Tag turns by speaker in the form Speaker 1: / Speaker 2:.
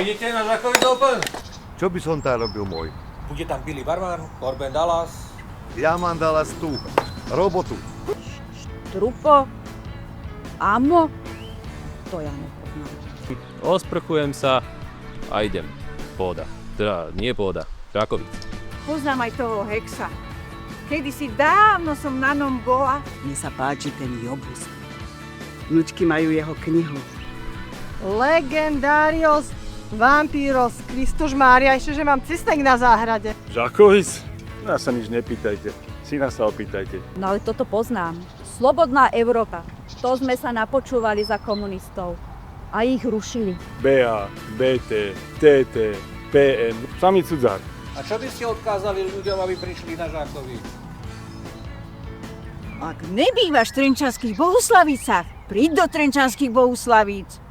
Speaker 1: Vidíte na Žakovic Open?
Speaker 2: Čo by som tam robil môj?
Speaker 1: Bude tam Billy Barman, Corben Dallas.
Speaker 2: Ja mám Dallas tu. Robotu.
Speaker 3: Trupo? Amo? To ja nepoznám.
Speaker 4: Osprchujem sa a idem. Pôda. Teda nie pôda, Žakovic.
Speaker 3: Poznám aj toho Hexa. Kedysi dávno som na ňom bola.
Speaker 5: Mne sa páči ten Jobus. Vnúčky majú jeho knihu.
Speaker 6: Legendarios Vampíros, Kristus Mária, ešte, že mám cestek na záhrade.
Speaker 7: Žakovic? Nás sa nič nepýtajte. Syna sa opýtajte.
Speaker 3: No ale toto poznám. Slobodná Európa. To sme sa napočúvali za komunistov. A ich rušili.
Speaker 7: BA, BT, TT, PN, sami cudzák.
Speaker 1: A čo by ste odkázali ľuďom, aby prišli na Žakovic?
Speaker 3: Ak nebývaš v Trenčanských Bohuslavicách, príď do Trenčanských Bohuslavíc.